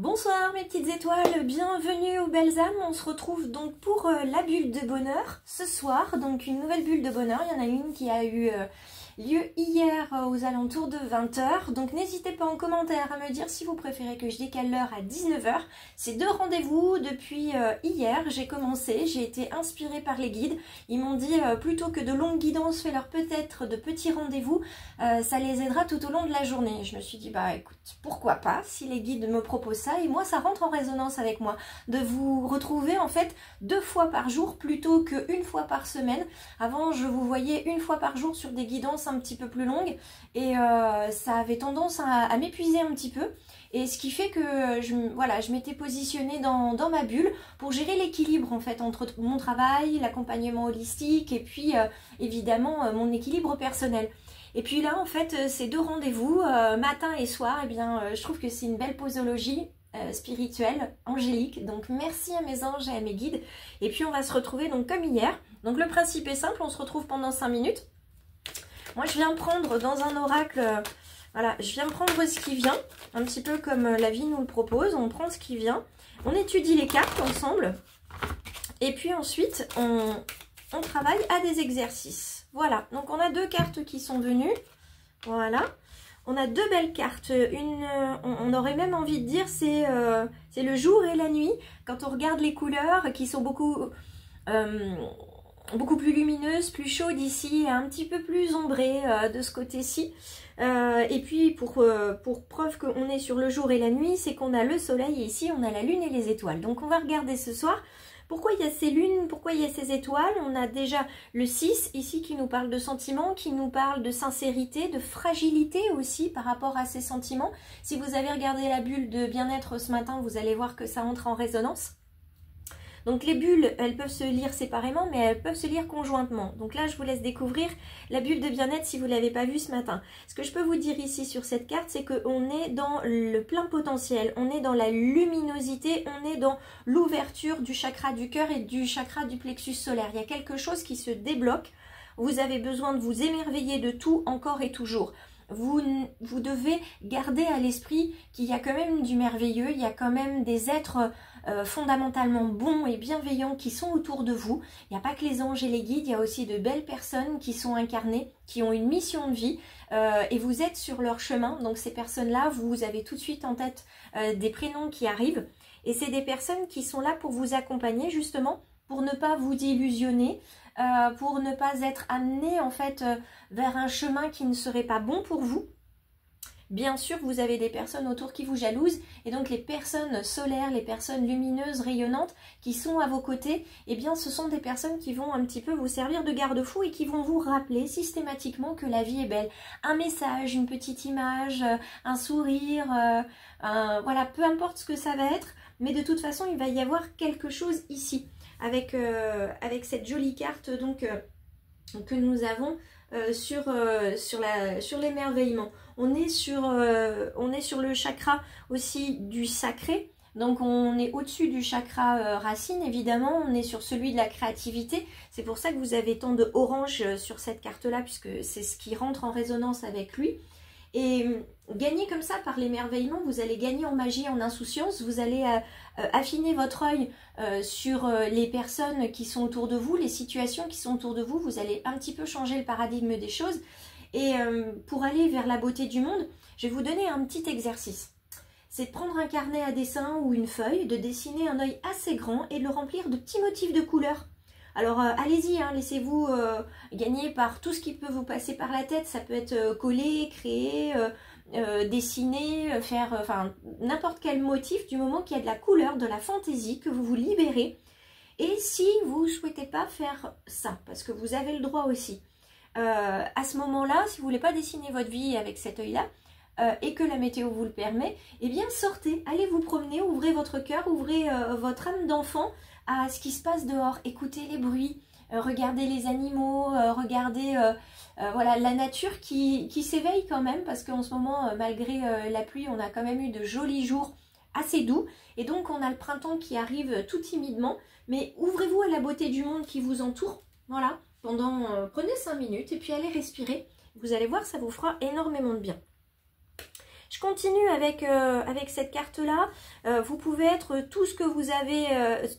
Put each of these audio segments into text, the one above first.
Bonsoir mes petites étoiles, bienvenue aux belles âmes. On se retrouve donc pour la bulle de bonheur ce soir. Donc une nouvelle bulle de bonheur, il y en a une qui a eu lieu hier aux alentours de 20 h. Donc n'hésitez pas en commentaire à me dire si vous préférez que je décale l'heure à 19 h. C'est 2 rendez-vous depuis hier, j'ai commencé, j'ai été inspirée par les guides. Ils m'ont dit plutôt que de longues guidances, fais-leur peut-être de petits rendez-vous, ça les aidera tout au long de la journée. Je me suis dit bah écoute, pourquoi pas si les guides me proposent ça, et moi ça rentre en résonance avec moi de vous retrouver en fait 2 fois par jour plutôt qu'une fois par semaine. Avant je vous voyais une fois par jour sur des guidances un petit peu plus longues et ça avait tendance à m'épuiser un petit peu, et ce qui fait que je m'étais positionnée dans ma bulle pour gérer l'équilibre en fait entre mon travail, l'accompagnement holistique et puis évidemment mon équilibre personnel. Et puis là en fait ces 2 rendez-vous matin et soir, et bien je trouve que c'est une belle posologie spirituelle, angélique. Donc merci à mes anges et à mes guides. Et puis on va se retrouver donc comme hier. Donc le principe est simple, on se retrouve pendant 5 minutes. Moi je viens prendre dans un oracle, voilà, je viens prendre ce qui vient, un petit peu comme la vie nous le propose. On prend ce qui vient, on étudie les cartes ensemble. Et puis ensuite on travaille à des exercices. Voilà, donc on a 2 cartes qui sont venues. Voilà, on a 2 belles cartes. On aurait même envie de dire c'est le jour et la nuit. Quand on regarde les couleurs qui sont beaucoup plus lumineuses, plus chaudes ici, un petit peu plus ombrées de ce côté-ci. Et puis pour preuve qu'on est sur le jour et la nuit, c'est qu'on a le soleil et ici on a la lune et les étoiles. Donc on va regarder ce soir. Pourquoi il y a ces lunes, pourquoi il y a ces étoiles? On a déjà le 6 ici qui nous parle de sentiments, qui nous parle de sincérité, de fragilité aussi par rapport à ces sentiments. Si vous avez regardé la bulle de bien-être ce matin, vous allez voir que ça entre en résonance. Donc les bulles, elles peuvent se lire séparément, mais elles peuvent se lire conjointement. Donc là, je vous laisse découvrir la bulle de bien-être si vous ne l'avez pas vue ce matin. Ce que je peux vous dire ici sur cette carte, c'est qu'on est dans le plein potentiel, on est dans la luminosité, on est dans l'ouverture du chakra du cœur et du chakra du plexus solaire. Il y a quelque chose qui se débloque. Vous avez besoin de vous émerveiller de tout, encore et toujours. Vous devez garder à l'esprit qu'il y a quand même du merveilleux, il y a quand même des êtres fondamentalement bons et bienveillants qui sont autour de vous. Il n'y a pas que les anges et les guides, il y a aussi de belles personnes qui sont incarnées, qui ont une mission de vie et vous êtes sur leur chemin. Donc ces personnes-là, vous avez tout de suite en tête des prénoms qui arrivent, et c'est des personnes qui sont là pour vous accompagner justement, pour ne pas vous illusionner, pour ne pas être amené en fait vers un chemin qui ne serait pas bon pour vous. Bien sûr, vous avez des personnes autour qui vous jalousent, et donc les personnes solaires, les personnes lumineuses, rayonnantes qui sont à vos côtés, eh bien ce sont des personnes qui vont un petit peu vous servir de garde-fou et qui vont vous rappeler systématiquement que la vie est belle. Un message, une petite image, un sourire, voilà, peu importe ce que ça va être, mais de toute façon il va y avoir quelque chose ici. Avec cette jolie carte donc que nous avons sur l'émerveillement. On est sur le chakra aussi du sacré, donc on est au-dessus du chakra racine évidemment, on est sur celui de la créativité. C'est pour ça que vous avez tant de orange sur cette carte-là, puisque c'est ce qui rentre en résonance avec lui. Et gagner comme ça par l'émerveillement, vous allez gagner en magie, en insouciance, vous allez affiner votre œil sur les personnes qui sont autour de vous, les situations qui sont autour de vous, vous allez un petit peu changer le paradigme des choses. Et pour aller vers la beauté du monde, je vais vous donner un petit exercice. C'est de prendre un carnet à dessin ou une feuille, de dessiner un œil assez grand et de le remplir de petits motifs de couleurs. Alors allez-y, hein, laissez-vous gagner par tout ce qui peut vous passer par la tête. Ça peut être coller, créer, dessiner, faire enfin n'importe quel motif, du moment qu'il y a de la couleur, de la fantaisie, que vous vous libérez. Et si vous ne souhaitez pas faire ça, parce que vous avez le droit aussi, à ce moment-là, si vous ne voulez pas dessiner votre vie avec cet œil-là, et que la météo vous le permet, eh bien sortez, allez vous promener, ouvrez votre cœur, ouvrez votre âme d'enfant à ce qui se passe dehors, écoutez les bruits, regardez les animaux, regardez voilà, la nature qui s'éveille quand même, parce qu'en ce moment, malgré la pluie, on a quand même eu de jolis jours assez doux, et donc on a le printemps qui arrive tout timidement, mais ouvrez-vous à la beauté du monde qui vous entoure, voilà, prenez 5 minutes et puis allez respirer, vous allez voir, ça vous fera énormément de bien. Je continue avec, avec cette carte-là. Vous pouvez être tout ce que vous avez,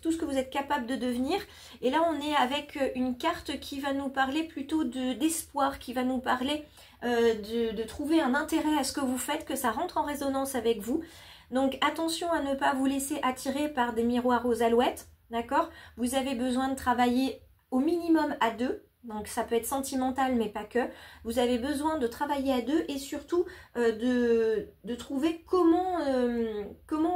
tout ce que vous êtes capable de devenir. Et là, on est avec une carte qui va nous parler plutôt d'espoir, qui va nous parler de trouver un intérêt à ce que vous faites, que ça rentre en résonance avec vous. Donc attention à ne pas vous laisser attirer par des miroirs aux alouettes, d'accord? Vous avez besoin de travailler au minimum à deux. Donc ça peut être sentimental mais pas que. Vous avez besoin de travailler à deux et surtout de trouver comment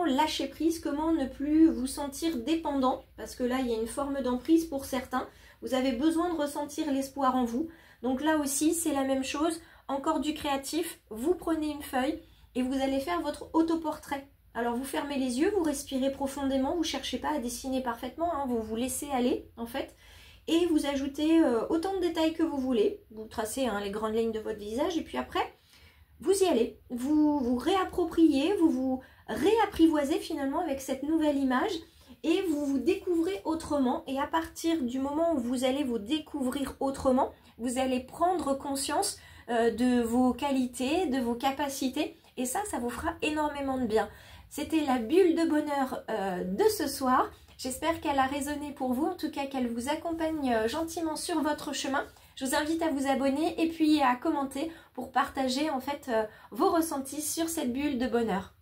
lâcher prise, comment ne plus vous sentir dépendant. Parce que là il y a une forme d'emprise pour certains. Vous avez besoin de ressentir l'espoir en vous. Donc là aussi c'est la même chose. Encore du créatif, vous prenez une feuille et vous allez faire votre autoportrait. Alors vous fermez les yeux, vous respirez profondément, vous ne cherchez pas à dessiner parfaitement, hein, vous vous laissez aller en fait. Et vous ajoutez autant de détails que vous voulez. Vous tracez hein, les grandes lignes de votre visage et puis après, vous y allez. Vous vous réappropriez, vous vous réapprivoisez finalement avec cette nouvelle image et vous vous découvrez autrement. Et à partir du moment où vous allez vous découvrir autrement, vous allez prendre conscience de vos qualités, de vos capacités. Et ça vous fera énormément de bien. C'était la bulle de bonheur de ce soir. J'espère qu'elle a résonné pour vous, en tout cas qu'elle vous accompagne gentiment sur votre chemin. Je vous invite à vous abonner et puis à commenter pour partager en fait vos ressentis sur cette bulle de bonheur.